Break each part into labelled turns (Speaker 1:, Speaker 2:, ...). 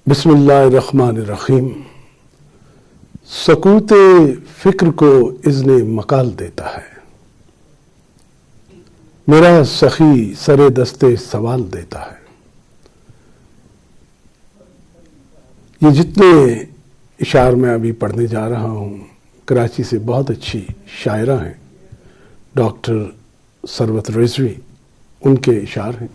Speaker 1: بسم اللہ الرحمن الرحیم۔ سکوت فکر کو اذن مقال دیتا ہے، میرا سخی سر دستے سوال دیتا ہے۔ یہ جتنے اشعار میں ابھی پڑھنے جا رہا ہوں، کراچی سے بہت اچھی شاعرہ ہیں، ڈاکٹر ثروت رضوی، ان کے اشعار ہیں۔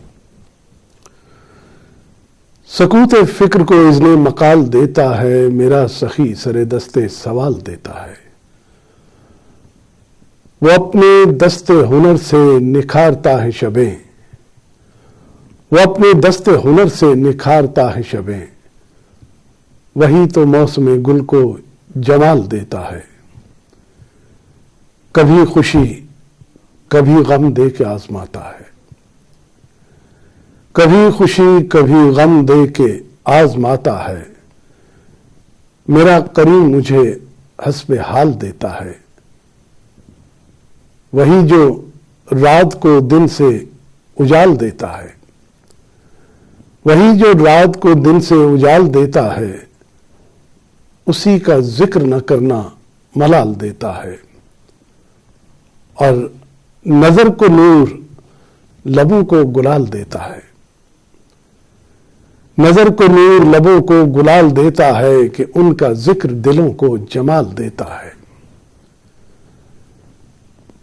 Speaker 1: سکوت فکر کو اذن مقال دیتا ہے، میرا سخی سر دستے سوال دیتا ہے۔ وہ اپنے دست ہنر سے نکھارتا ہے شبیں، وہ اپنے دست ہنر سے نکھارتا ہے شبیں، وہی تو موسم گل کو جمال دیتا ہے۔ کبھی خوشی کبھی غم دے کے آزماتا ہے، کبھی خوشی کبھی غم دے کے آزماتا ہے، میرا کریم مجھے حسب حال دیتا ہے۔ وہی جو رات کو دن سے اجال دیتا ہے، وہی جو رات کو دن سے اجال دیتا ہے، اسی کا ذکر نہ کرنا ملال دیتا ہے۔ اور نظر کو نور لبوں کو گلال دیتا ہے، نظر کو نور لبوں کو گلال دیتا ہے کہ ان کا ذکر دلوں کو جمال دیتا ہے۔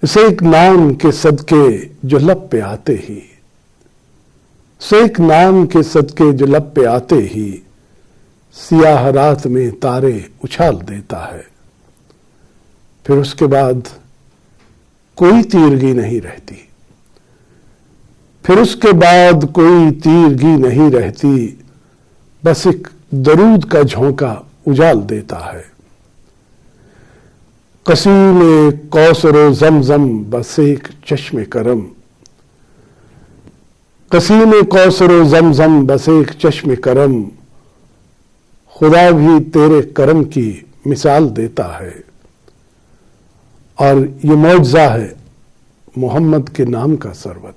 Speaker 1: اسے ایک نام کے صدقے جو لب پہ آتے ہی، اسے ایک نام کے صدقے جو لب پہ آتے ہی، سیاہ رات میں تارے اچھال دیتا ہے۔ پھر اس کے بعد کوئی تیرگی نہیں رہتی، پھر اس کے بعد کوئی تیرگی نہیں رہتی، بس ایک درود کا جھونکا اجال دیتا ہے۔ قصیم کوثر و زمزم بس ایک چشم کرم، قصیم کوثر و زمزم بس ایک چشم کرم، خدا بھی تیرے کرم کی مثال دیتا ہے۔ اور یہ معجزہ ہے محمد کے نام کا سربت،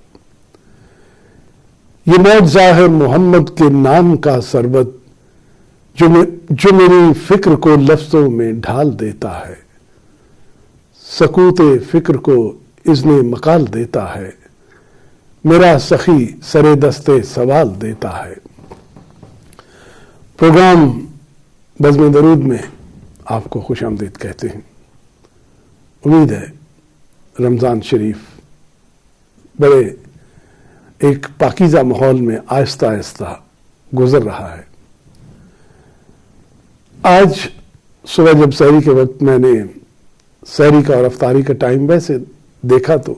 Speaker 1: یہ معجزہ ہے محمد کے نام کا سربت، جو میری فکر کو لفظوں میں ڈھال دیتا ہے۔ سکوت فکر کو اذن مقال دیتا ہے، میرا سخی سر دستے سوال دیتا ہے۔ پروگرام بزم درود میں آپ کو خوش آمدید کہتے ہیں۔ امید ہے رمضان شریف بڑے ایک پاکیزہ ماحول میں آہستہ آہستہ گزر رہا ہے۔ آج صبح جب سحری کے وقت میں نے سحری کا اور افطاری کا ٹائم ویسے دیکھا تو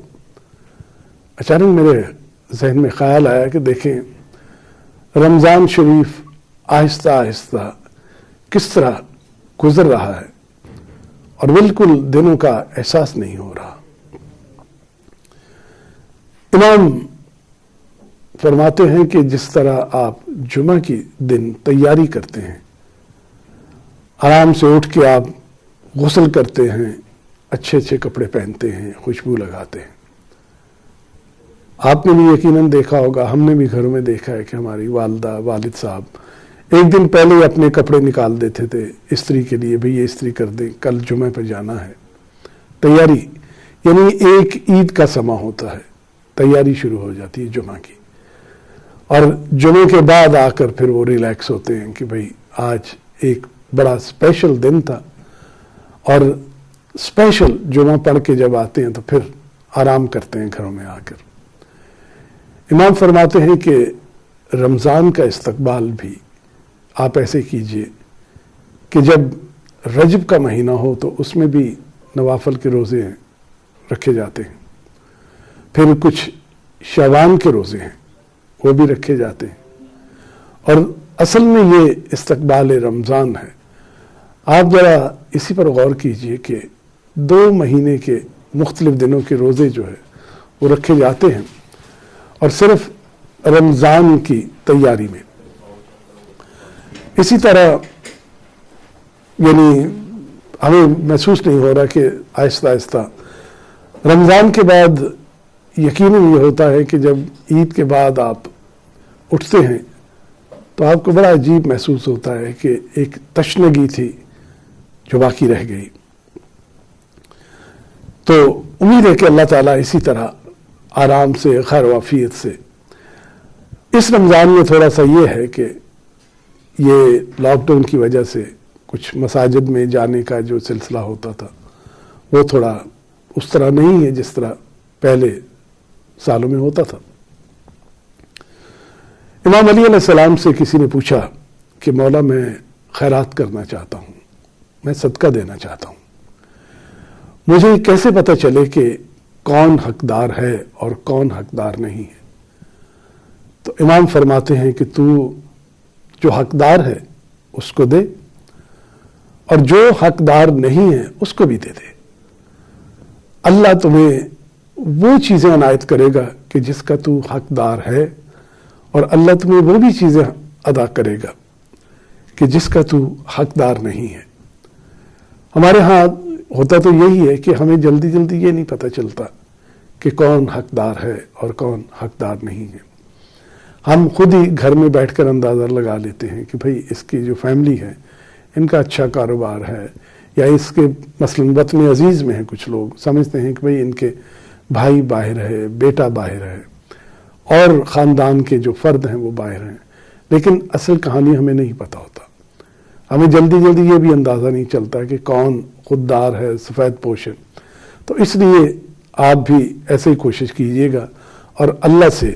Speaker 1: اچانک میرے ذہن میں خیال آیا کہ دیکھیں رمضان شریف آہستہ آہستہ کس طرح گزر رہا ہے اور بالکل دنوں کا احساس نہیں ہو رہا۔ امام فرماتے ہیں کہ جس طرح آپ جمعہ کی دن تیاری کرتے ہیں، آرام سے اٹھ کے آپ غسل کرتے ہیں، اچھے اچھے کپڑے پہنتے ہیں، خوشبو لگاتے ہیں۔ آپ نے بھی یقیناً دیکھا ہوگا، ہم نے بھی گھروں میں دیکھا ہے کہ ہماری والدہ والد صاحب ایک دن پہلے ہی اپنے کپڑے نکال دیتے تھے استری کے لیے، بھئی یہ استری کر دیں، کل جمعہ پہ جانا ہے۔ تیاری یعنی ایک عید کا سماں ہوتا ہے، تیاری شروع ہو جاتی ہے جمعہ کی، اور جمعے کے بعد آ کر پھر وہ ریلیکس ہوتے ہیں کہ بھئی آج ایک بڑا اسپیشل دن تھا، اور اسپیشل جمعہ پڑھ کے جب آتے ہیں تو پھر آرام کرتے ہیں گھروں میں آ کر۔ امام فرماتے ہیں کہ رمضان کا استقبال بھی آپ ایسے کیجئے کہ جب رجب کا مہینہ ہو تو اس میں بھی نوافل کے روزے رکھے جاتے ہیں، پھر کچھ شعبان کے روزے ہیں وہ بھی رکھے جاتے ہیں، اور اصل میں یہ استقبال رمضان ہے۔ آپ ذرا اسی پر غور کیجئے کہ 2 مہینے کے مختلف دنوں کے روزے جو ہے وہ رکھے جاتے ہیں، اور صرف رمضان کی تیاری میں۔ اسی طرح یعنی ہمیں محسوس نہیں ہو رہا کہ آہستہ آہستہ رمضان کے بعد یقیناً یہ ہوتا ہے کہ جب عید کے بعد آپ اٹھتے ہیں تو آپ کو بڑا عجیب محسوس ہوتا ہے کہ ایک تشنگی تھی جو باقی رہ گئی. تو امید ہے کہ اللہ تعالیٰ اسی طرح آرام سے، خیر و عافیت سے. اس رمضان میں تھوڑا سا یہ ہے کہ یہ لاک ڈاؤن کی وجہ سے کچھ مساجد میں جانے کا جو سلسلہ ہوتا تھا وہ تھوڑا اس طرح نہیں ہے جس طرح پہلے سالوں میں ہوتا تھا. امام علی علیہ السلام سے کسی نے پوچھا کہ مولا میں خیرات کرنا چاہتا ہوں، میں صدقہ دینا چاہتا ہوں، مجھے کیسے پتہ چلے کہ کون حقدار ہے اور کون حقدار نہیں ہے؟ تو امام فرماتے ہیں کہ تو جو حقدار ہے اس کو دے اور جو حقدار نہیں ہے اس کو بھی دے دے. اللہ تمہیں وہ چیزیں عنایت کرے گا کہ جس کا تو حقدار ہے، اور اللہ تمہیں وہ بھی چیزیں عطا کرے گا کہ جس کا تو حقدار نہیں ہے. ہمارے ہاں ہوتا تو یہی ہے کہ ہمیں جلدی جلدی یہ نہیں پتہ چلتا کہ کون حقدار ہے اور کون حقدار نہیں ہے. ہم خود ہی گھر میں بیٹھ کر اندازہ لگا لیتے ہیں کہ بھئی اس کی جو فیملی ہے ان کا اچھا کاروبار ہے، یا اس کے مثلاً وطن عزیز میں ہیں کچھ لوگ سمجھتے ہیں کہ بھئی ان کے بھائی باہر ہے، بیٹا باہر ہے، اور خاندان کے جو فرد ہیں وہ باہر ہیں، لیکن اصل کہانی ہمیں نہیں پتہ ہوتا. ہمیں جلدی جلدی یہ بھی اندازہ نہیں چلتا کہ کون خوددار ہے، سفید پوش ہے. تو اس لیے آپ بھی ایسے ہی کوشش کیجئے گا اور اللہ سے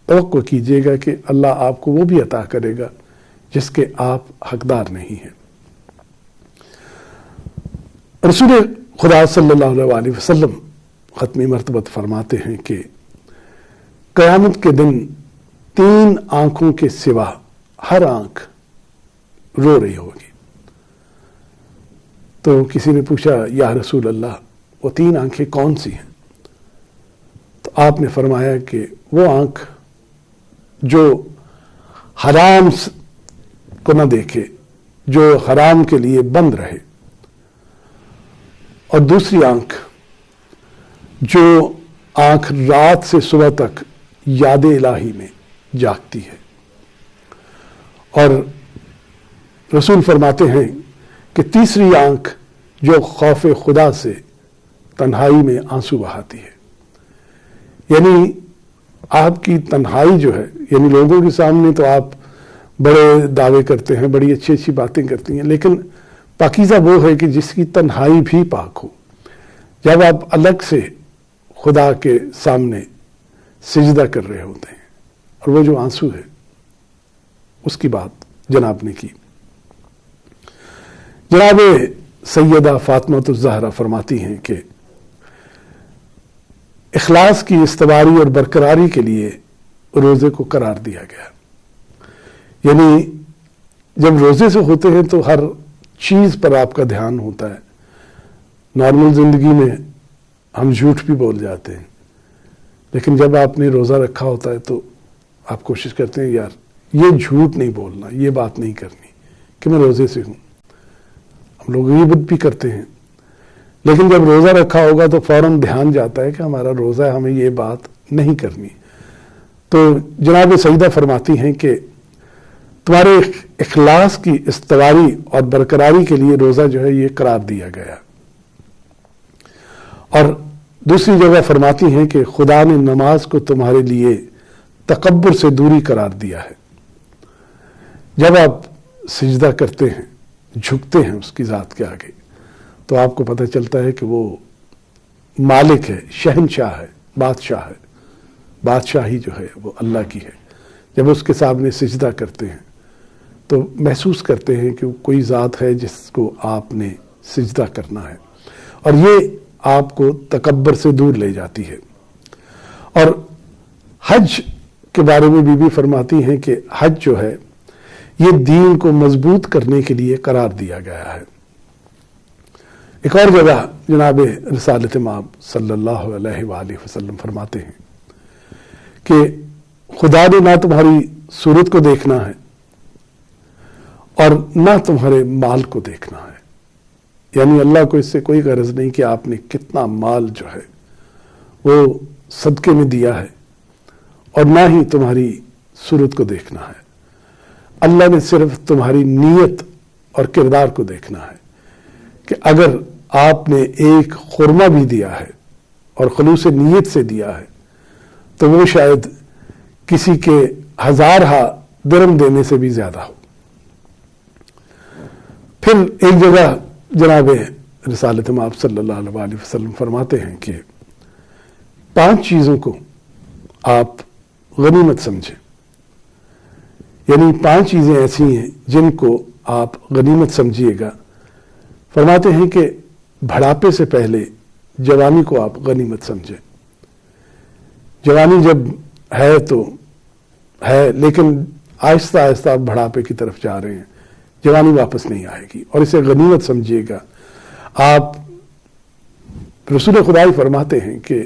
Speaker 1: توقع کیجئے گا کہ اللہ آپ کو وہ بھی عطا کرے گا جس کے آپ حقدار نہیں ہیں. رسول خدا صلی اللہ علیہ وسلم ختمی مرتبہ فرماتے ہیں کہ قیامت کے دن 3 آنکھوں کے سوا ہر آنکھ رو رہی ہوگی. تو کسی نے پوچھا یا رسول اللہ وہ 3 آنکھیں کون سی ہیں؟ تو آپ نے فرمایا کہ وہ آنکھ جو حرام کو نہ دیکھے، جو حرام کے لیے بند رہے، اور دوسری آنکھ جو آنکھ رات سے صبح تک یاد الہی میں جاگتی ہے. اور رسول فرماتے ہیں کہ تیسری آنکھ جو خوف خدا سے تنہائی میں آنسو بہاتی ہے. یعنی آپ کی تنہائی جو ہے، یعنی لوگوں کے سامنے تو آپ بڑے دعوے کرتے ہیں، بڑی اچھی اچھی باتیں کرتی ہیں، لیکن پاکیزہ وہ ہے کہ جس کی تنہائی بھی پاک ہو. جب آپ الگ سے خدا کے سامنے سجدہ کر رہے ہوتے ہیں اور وہ جو آنسو ہے اس کی بات جناب نے کی. جناب سیدہ فاطمہ الزہرا فرماتی ہیں کہ اخلاص کی استواری اور برقراری کے لیے روزے کو قرار دیا گیا. یعنی جب روزے سے ہوتے ہیں تو ہر چیز پر آپ کا دھیان ہوتا ہے. نارمل زندگی میں ہم جھوٹ بھی بول جاتے ہیں، لیکن جب آپ نے روزہ رکھا ہوتا ہے تو آپ کوشش کرتے ہیں یار یہ جھوٹ نہیں بولنا، یہ بات نہیں کرنی کہ میں روزے سے ہوں. ہم لوگ غیبت بھی کرتے ہیں، لیکن جب روزہ رکھا ہوگا تو فوراً دھیان جاتا ہے کہ ہمارا روزہ ہے، ہمیں یہ بات نہیں کرنی. تو جناب سیدہ فرماتی ہیں کہ تمہارے اخلاص کی استواری اور برقراری کے لیے روزہ جو ہے یہ قرار دیا گیا. اور دوسری جگہ فرماتی ہیں کہ خدا نے نماز کو تمہارے لیے تکبر سے دوری قرار دیا ہے. جب آپ سجدہ کرتے ہیں، جھکتے ہیں اس کی ذات کے آگے، تو آپ کو پتہ چلتا ہے کہ وہ مالک ہے، شہنشاہ ہے، بادشاہ ہے. بادشاہی جو ہے وہ اللہ کی ہے. جب اس کے سامنے سجدہ کرتے ہیں تو محسوس کرتے ہیں کہ کوئی ذات ہے جس کو آپ نے سجدہ کرنا ہے، اور یہ آپ کو تکبر سے دور لے جاتی ہے. اور حج کے بارے میں بی بی فرماتی ہیں کہ حج جو ہے یہ دین کو مضبوط کرنے کے لیے قرار دیا گیا ہے. ایک اور جگہ جناب رسالت مآب صلی اللہ علیہ وآلہ وسلم فرماتے ہیں کہ خدا نے نہ تمہاری صورت کو دیکھنا ہے اور نہ تمہارے مال کو دیکھنا ہے. یعنی اللہ کو اس سے کوئی غرض نہیں کہ آپ نے کتنا مال جو ہے وہ صدقے میں دیا ہے، اور نہ ہی تمہاری صورت کو دیکھنا ہے. اللہ نے صرف تمہاری نیت اور کردار کو دیکھنا ہے کہ اگر آپ نے ایک خرمہ بھی دیا ہے اور خلوص نیت سے دیا ہے تو وہ شاید کسی کے 1000 درم دینے سے بھی زیادہ ہو۔ پھر ایک جگہ جناب رسالت مآب صلی اللہ علیہ وسلم فرماتے ہیں کہ 5 چیزوں کو آپ غنیمت سمجھیں، یعنی 5 چیزیں ایسی ہیں جن کو آپ غنیمت سمجھیے گا۔ فرماتے ہیں کہ بڑھاپے سے پہلے جوانی کو آپ غنیمت سمجھیں۔ جوانی جب ہے تو ہے، لیکن آہستہ آہستہ آپ بڑھاپے کی طرف جا رہے ہیں، جوانی واپس نہیں آئے گی، اور اسے غنیمت سمجھیے گا۔ آپ رسول خدائی فرماتے ہیں کہ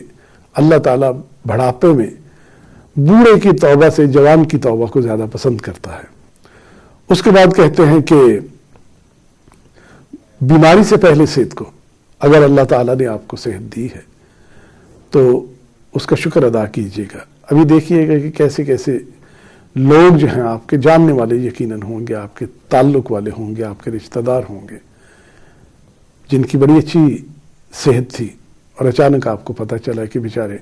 Speaker 1: اللہ تعالیٰ بڑھاپے میں بوڑھے کی توبہ سے جوان کی توبہ کو زیادہ پسند کرتا ہے۔ اس کے بعد کہتے ہیں کہ بیماری سے پہلے صحت کو، اگر اللہ تعالیٰ نے آپ کو صحت دی ہے تو اس کا شکر ادا کیجیے گا۔ ابھی دیکھیے گا کہ کیسے کیسے لوگ جو ہیں آپ کے جاننے والے یقیناً ہوں گے، آپ کے تعلق والے ہوں گے، آپ کے رشتہ دار ہوں گے، جن کی بڑی اچھی صحت تھی اور اچانک آپ کو پتہ چلا کہ بیچارے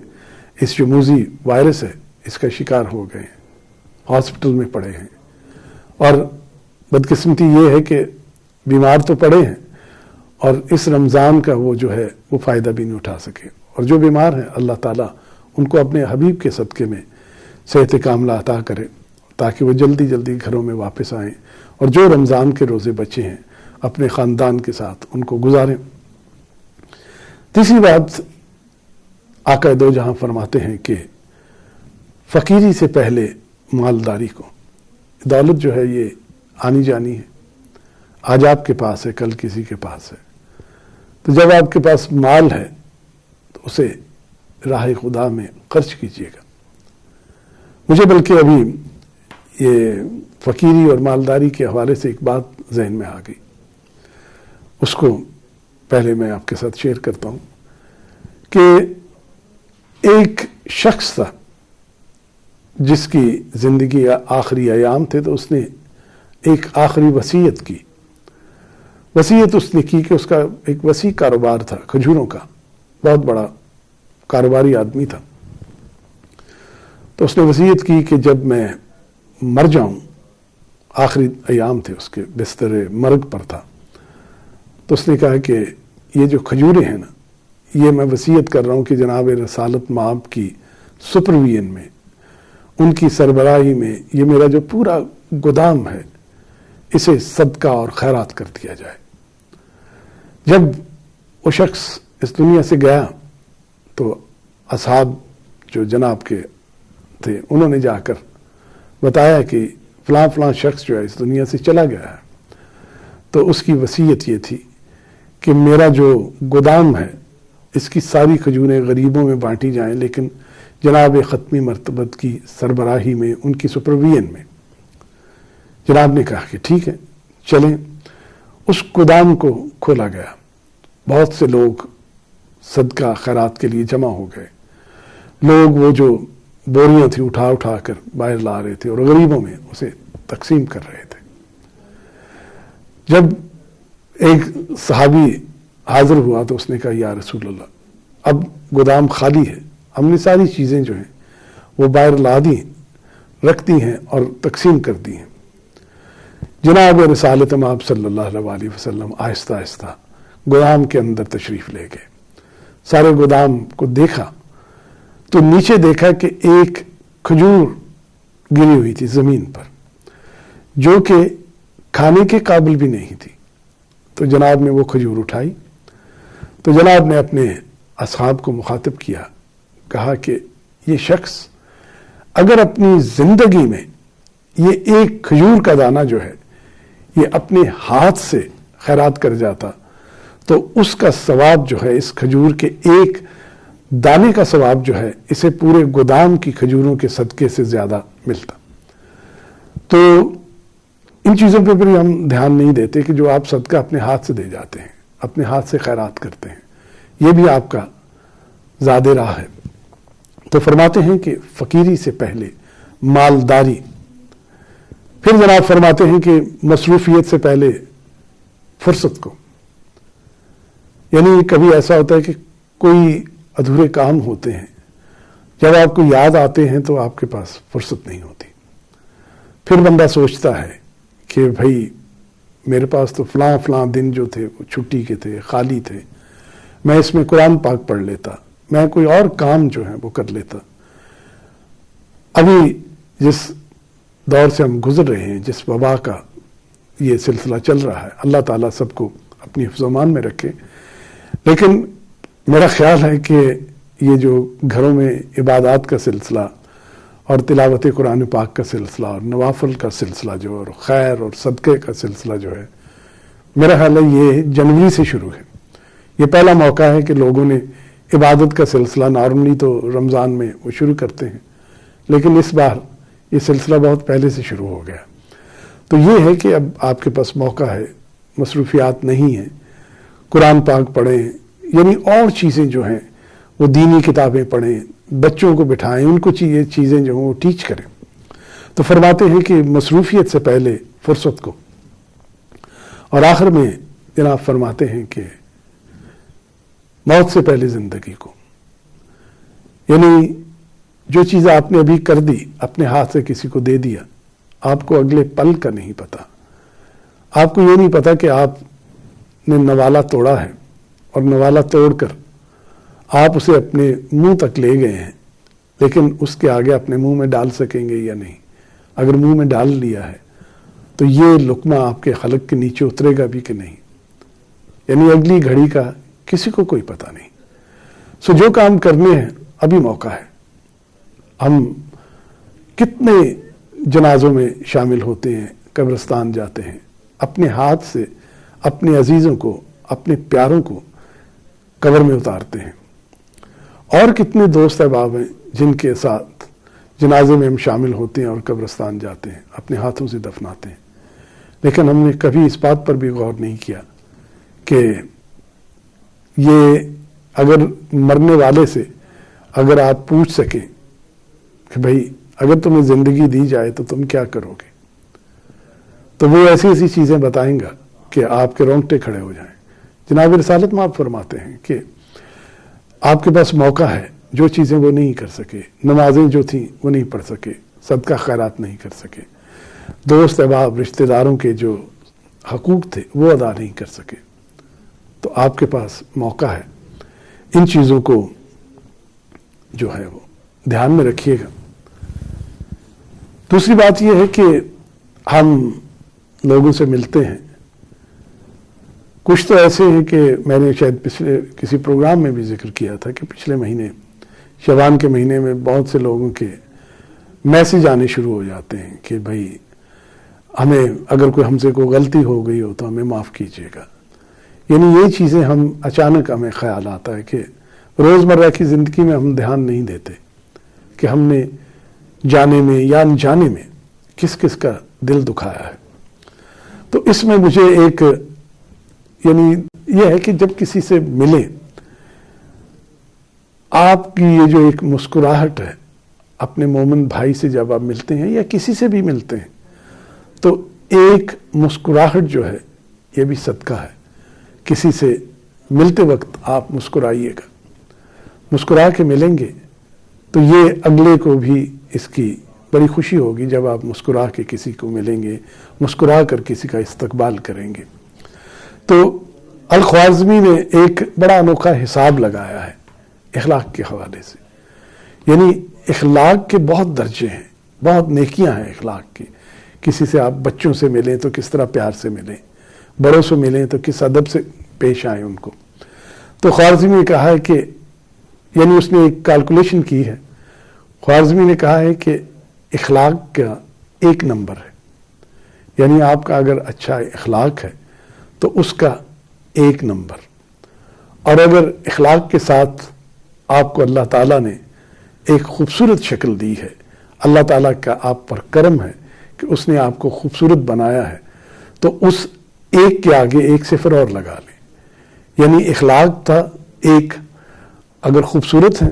Speaker 1: اس جو موذی وائرس ہے اس کا شکار ہو گئے ہیں، ہاسپٹل میں پڑے ہیں، اور بدقسمتی یہ ہے کہ بیمار تو پڑے ہیں اور اس رمضان کا وہ جو ہے وہ فائدہ بھی نہیں اٹھا سکے۔ اور جو بیمار ہیں اللہ تعالیٰ ان کو اپنے حبیب کے صدقے میں صحت کاملہ عطا کرے تاکہ وہ جلدی جلدی گھروں میں واپس آئیں، اور جو رمضان کے روزے بچے ہیں اپنے خاندان کے ساتھ ان کو گزاریں۔ تیسری بات آقا دو جہاں فرماتے ہیں کہ فقیری سے پہلے مالداری کو، دولت جو ہے یہ آنی جانی ہے، آج آپ کے پاس ہے کل کسی کے پاس ہے، تو جب آپ کے پاس مال ہے تو اسے راہ خدا میں خرچ کیجیے گا۔ مجھے بلکہ ابھی یہ فقیری اور مالداری کے حوالے سے ایک بات ذہن میں آ گئی، اس کو پہلے میں آپ کے ساتھ شیئر کرتا ہوں کہ ایک شخص تھا جس کی زندگی آخری ایام تھے، تو اس نے ایک آخری وصیت کی۔ وصیت اس نے کی کہ اس کا ایک وسیع کاروبار تھا کھجوروں کا، بہت بڑا کاروباری آدمی تھا، تو اس نے وصیت کی کہ جب میں مر جاؤں، آخری ایام تھے اس کے، بستر مرگ پر تھا، تو اس نے کہا کہ یہ جو کھجوریں ہیں نا، یہ میں وصیت کر رہا ہوں کہ جناب رسالت مآب کی سپرویژن میں، ان کی سربراہی میں یہ میرا جو پورا گودام ہے اسے صدقہ اور خیرات کر دیا جائے۔ جب وہ شخص اس دنیا سے گیا تو اصحاب جو جناب کے تھے انہوں نے جا کر بتایا کہ فلاں فلاں شخص جو ہے اس دنیا سے چلا گیا ہے، تو اس کی وصیت یہ تھی کہ میرا جو گودام ہے اس کی ساری کھجوریں غریبوں میں بانٹی جائیں، لیکن جناب ختمی مرتبت کی سربراہی میں، ان کی سپرویژن میں۔ جناب نے کہا کہ ٹھیک ہے چلیں۔ اس گودام کو کھولا گیا، بہت سے لوگ صدقہ خیرات کے لیے جمع ہو گئے، لوگ وہ جو بوریاں تھیں اٹھا اٹھا کر باہر لا رہے تھے اور غریبوں میں اسے تقسیم کر رہے تھے۔ جب ایک صحابی حاضر ہوا تو اس نے کہا یا رسول اللہ، اب گودام خالی ہے، ہم نے ساری چیزیں جو ہیں وہ باہر لا دی، رکھ دی ہیں اور تقسیم کر دی ہیں۔ جناب رسالت مآب صلی اللہ علیہ وسلم آہستہ آہستہ گودام کے اندر تشریف لے گئے، سارے گودام کو دیکھا تو نیچے دیکھا کہ ایک کھجور گری ہوئی تھی زمین پر جو کہ کھانے کے قابل بھی نہیں تھی۔ تو جناب نے وہ کھجور اٹھائی، تو جناب نے اپنے اصحاب کو مخاطب کیا، کہا کہ یہ شخص اگر اپنی زندگی میں یہ ایک کھجور کا دانہ جو ہے یہ اپنے ہاتھ سے خیرات کر جاتا تو اس کا ثواب جو ہے، اس کھجور کے ایک دانے کا ثواب جو ہے، اسے پورے گودام کی کھجوروں کے صدقے سے زیادہ ملتا۔ تو ان چیزوں پہ پھر ہم دھیان نہیں دیتے کہ جو آپ صدقہ اپنے ہاتھ سے دے جاتے ہیں، اپنے ہاتھ سے خیرات کرتے ہیں، یہ بھی آپ کا زاد راہ ہے۔ تو فرماتے ہیں کہ فقیری سے پہلے مالداری، پھر جناب فرماتے ہیں کہ مصروفیت سے پہلے فرصت کو، یعنی کبھی ایسا ہوتا ہے کہ کوئی ادھورے کام ہوتے ہیں، جب آپ کو یاد آتے ہیں تو آپ کے پاس فرصت نہیں ہوتی. پھر بندہ سوچتا ہے کہ بھائی میرے پاس تو فلاں فلاں دن جو تھے وہ چھٹی کے تھے، خالی تھے، میں اس میں قرآن پاک پڑھ لیتا، میں کوئی اور کام جو ہے وہ کر لیتا. ابھی جس دور سے ہم گزر رہے ہیں، جس وبا کا یہ سلسلہ چل رہا ہے، اللہ تعالیٰ سب کو اپنی حفظ و امان میں رکھے، لیکن میرا خیال ہے کہ یہ جو گھروں میں عبادات کا سلسلہ اور تلاوت قرآن پاک کا سلسلہ اور نوافل کا سلسلہ جو اور خیر اور صدقے کا سلسلہ جو ہے، میرا خیال ہے یہ جنوری سے شروع ہے. یہ پہلا موقع ہے کہ لوگوں نے عبادت کا سلسلہ، نارملی تو رمضان میں وہ شروع کرتے ہیں، لیکن اس بار یہ سلسلہ بہت پہلے سے شروع ہو گیا. تو یہ ہے کہ اب آپ کے پاس موقع ہے، مصروفیات نہیں ہیں، قرآن پاک پڑھیں، یعنی اور چیزیں جو ہیں وہ دینی کتابیں پڑھیں، بچوں کو بٹھائیں، ان کو یہ چیزیں جو ہیں وہ ٹیچ کریں. تو فرماتے ہیں کہ مصروفیت سے پہلے فرصت کو، اور آخر میں جناب فرماتے ہیں کہ موت سے پہلے زندگی کو. یعنی جو چیز آپ نے ابھی کر دی، اپنے ہاتھ سے کسی کو دے دیا، آپ کو اگلے پل کا نہیں پتا. آپ کو یہ نہیں پتا کہ آپ نے نوالا توڑا ہے، اور نوالا توڑ کر آپ اسے اپنے منہ تک لے گئے ہیں، لیکن اس کے آگے اپنے منہ میں ڈال سکیں گے یا نہیں. اگر منہ میں ڈال لیا ہے تو یہ لقمہ آپ کے حلق کے نیچے اترے گا بھی کہ نہیں. یعنی اگلی گھڑی کا کسی کو کوئی پتہ نہیں. سو جو کام کرنے ہیں ابھی موقع ہے. ہم کتنے جنازوں میں شامل ہوتے ہیں، قبرستان جاتے ہیں، اپنے ہاتھ سے اپنے عزیزوں کو، اپنے پیاروں کو قبر میں اتارتے ہیں. اور کتنے دوست احباب ہیں جن کے ساتھ جنازے میں ہم شامل ہوتے ہیں اور قبرستان جاتے ہیں، اپنے ہاتھوں سے دفناتے ہیں. لیکن ہم نے کبھی اس بات پر بھی غور نہیں کیا کہ یہ اگر مرنے والے سے اگر آپ پوچھ سکیں کہ بھائی اگر تمہیں زندگی دی جائے تو تم کیا کرو گے، تو وہ ایسی ایسی چیزیں بتائیں گا کہ آپ کے رونگٹے کھڑے ہو جائیں. جناب رسالت میں آپ فرماتے ہیں کہ آپ کے پاس موقع ہے، جو چیزیں وہ نہیں کر سکے، نمازیں جو تھیں وہ نہیں پڑھ سکے، صدقہ خیرات نہیں کر سکے، دوست احباب رشتہ داروں کے جو حقوق تھے وہ ادا نہیں کر سکے، تو آپ کے پاس موقع ہے. ان چیزوں کو جو ہے وہ دھیان میں رکھیے گا. دوسری بات یہ ہے کہ ہم لوگوں سے ملتے ہیں. کچھ تو ایسے ہیں کہ میں نے شاید پچھلے کسی پروگرام میں بھی ذکر کیا تھا کہ پچھلے مہینے شعبان کے مہینے میں بہت سے لوگوں کے میسج آنے شروع ہو جاتے ہیں کہ بھائی ہمیں اگر کوئی ہم سے کوئی غلطی ہو گئی ہو تو ہمیں معاف کیجیے گا. یعنی یہ چیزیں ہم اچانک ہمیں خیال آتا ہے کہ روزمرہ کی زندگی میں ہم دھیان نہیں دیتے کہ ہم نے جانے میں یا انجانے میں کس کس کا دل دکھایا ہے. تو اس میں مجھے ایک یعنی یہ ہے کہ جب کسی سے ملے، آپ کی یہ جو ایک مسکراہٹ ہے، اپنے مومن بھائی سے جب آپ ملتے ہیں یا کسی سے بھی ملتے ہیں تو ایک مسکراہٹ جو ہے یہ بھی صدقہ ہے. کسی سے ملتے وقت آپ مسکرائیے گا، مسکرا کے ملیں گے تو یہ اگلے کو بھی اس کی بڑی خوشی ہوگی جب آپ مسکرا کے کسی کو ملیں گے، مسکرا کر کسی کا استقبال کریں گے. تو الخوارزمی نے ایک بڑا انوکھا حساب لگایا ہے اخلاق کے حوالے سے. یعنی اخلاق کے بہت درجے ہیں، بہت نیکیاں ہیں اخلاق کی. کسی سے آپ بچوں سے ملیں تو کس طرح پیار سے ملیں، بڑوں سے ملیں تو کس ادب سے پیش آئیں ان کو. تو خوارزمی نے کہا ہے کہ یعنی اس نے ایک کیلکولیشن کی ہے. خوارزمی نے کہا ہے کہ اخلاق کا 1 نمبر ہے، یعنی آپ کا اگر اچھا اخلاق ہے تو اس کا 1 نمبر، اور اگر اخلاق کے ساتھ آپ کو اللہ تعالیٰ نے ایک خوبصورت شکل دی ہے، اللہ تعالیٰ کا آپ پر کرم ہے کہ اس نے آپ کو خوبصورت بنایا ہے، تو اس 1 کے آگے 1 صفر اور لگا لیں. یعنی اخلاق تھا 1، اگر خوبصورت ہیں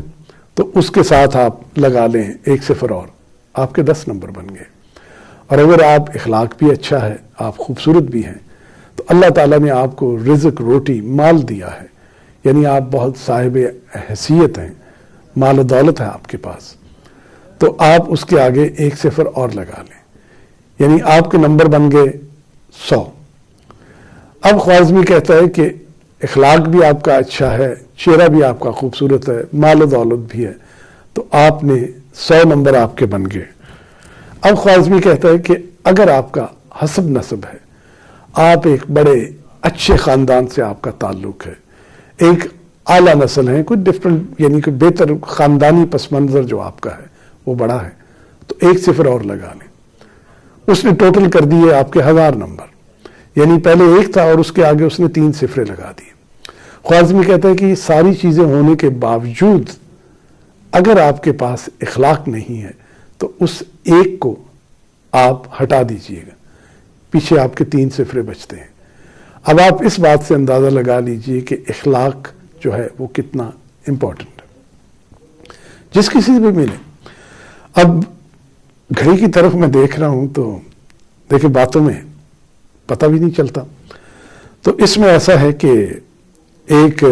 Speaker 1: تو اس کے ساتھ آپ لگا لیں 1 صفر اور، آپ کے 10 نمبر بن گئے. اور اگر آپ اخلاق بھی اچھا ہے، آپ خوبصورت بھی ہیں، تو اللہ تعالیٰ نے آپ کو رزق، روٹی، مال دیا ہے، یعنی آپ بہت صاحب حیثیت ہیں، مال و دولت ہے آپ کے پاس، تو آپ اس کے آگے 1 صفر اور لگا لیں، یعنی آپ کے نمبر بن گئے 100۔ اب خوارزمی کہتا ہے کہ اخلاق بھی آپ کا اچھا ہے، چہرہ بھی آپ کا خوبصورت ہے، مال و دولت بھی ہے، تو آپ نے 100 نمبر آپ کے بن گئے۔ اب خوارزمی کہتا ہے کہ اگر آپ کا حسب نسب ہے، آپ ایک بڑے اچھے خاندان سے آپ کا تعلق ہے، ایک اعلیٰ نسل ہے، کوئی ڈفرنٹ یعنی کہ بہتر خاندانی پس منظر جو آپ کا ہے وہ بڑا ہے، تو 1 صفر اور لگا لیں۔ اس نے ٹوٹل کر دیے آپ کے 1000 نمبر، یعنی پہلے 1 تھا اور اس کے آگے اس نے 3 صفرے لگا دیے۔ خوارزمی کہتا ہے کہ یہ ساری چیزیں ہونے کے باوجود اگر آپ کے پاس اخلاق نہیں ہے تو اس 1 کو آپ ہٹا دیجئے گا، پیچھے آپ کے 3 صفرے بچتے ہیں۔ اب آپ اس بات سے اندازہ لگا لیجئے کہ اخلاق جو ہے وہ کتنا امپورٹنٹ ہے، جس کسی سے بھی ملے۔ اب گھڑی کی طرف میں دیکھ رہا ہوں تو دیکھیں باتوں میں پتہ بھی نہیں چلتا، تو اس میں ایسا ہے کہ ایک،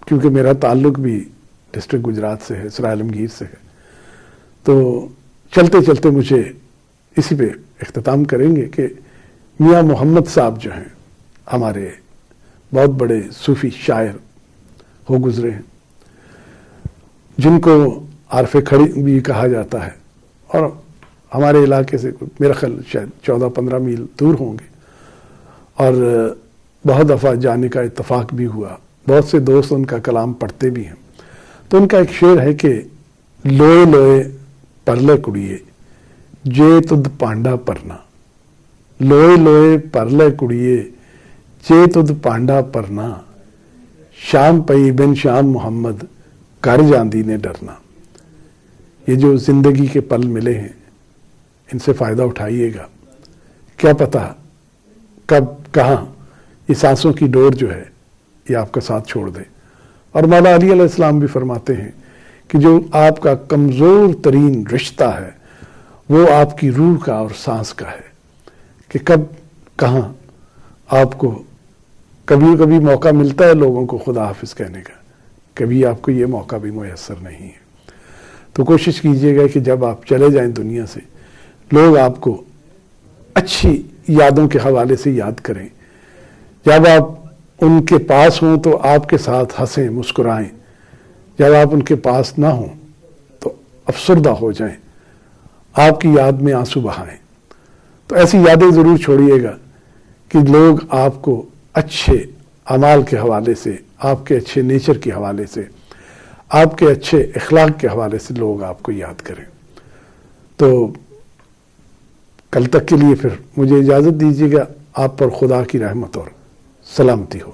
Speaker 1: کیونکہ میرا تعلق بھی ڈسٹرکٹ گجرات سے ہے، سرائے عالمگیر سے ہے، تو چلتے چلتے مجھے اسی پہ اختتام کریں گے کہ میاں محمد صاحب جو ہیں ہمارے بہت بڑے صوفی شاعر ہو گزرے ہیں، جن کو عارف کھڑی بھی کہا جاتا ہے، اور ہمارے علاقے سے میرا خیال شاید 14-15 میل دور ہوں گے، اور بہت دفعہ جانے کا اتفاق بھی ہوا، بہت سے دوست ان کا کلام پڑھتے بھی ہیں۔ تو ان کا ایک شعر ہے کہ لوئے لوئے پرلے کڑیے جے تد پانڈا پرنا، لوئے لوئے پرلے کڑیے جے تد پانڈا پرنا، شام پئی بن شام محمد کر جاندی نے ڈرنا۔ یہ جو زندگی کے پل ملے ہیں ان سے فائدہ اٹھائیے گا، کیا پتہ کب کہاں یہ سانسوں کی ڈور جو ہے یہ آپ کا ساتھ چھوڑ دے۔ اور مولا علی علیہ السلام بھی فرماتے ہیں کہ جو آپ کا کمزور ترین رشتہ ہے وہ آپ کی روح کا اور سانس کا ہے، کہ کب کہاں آپ کو کبھی موقع ملتا ہے لوگوں کو خدا حافظ کہنے کا، کبھی آپ کو یہ موقع بھی میسر نہیں ہے۔ تو کوشش کیجئے گا کہ جب آپ چلے جائیں دنیا سے، لوگ آپ کو اچھی یادوں کے حوالے سے یاد کریں، جب آپ ان کے پاس ہوں تو آپ کے ساتھ ہنسیں، مسکرائیں، جب آپ ان کے پاس نہ ہوں تو افسردہ ہو جائیں، آپ کی یاد میں آنسو بہائیں۔ تو ایسی یادیں ضرور چھوڑیے گا کہ لوگ آپ کو اچھے اعمال کے حوالے سے، آپ کے اچھے نیچر کے حوالے سے، آپ کے اچھے اخلاق کے حوالے سے لوگ آپ کو یاد کریں۔ تو کل تک کے لیے پھر مجھے اجازت دیجیے گا، آپ پر خدا کی رحمت اور سلامتی ہو۔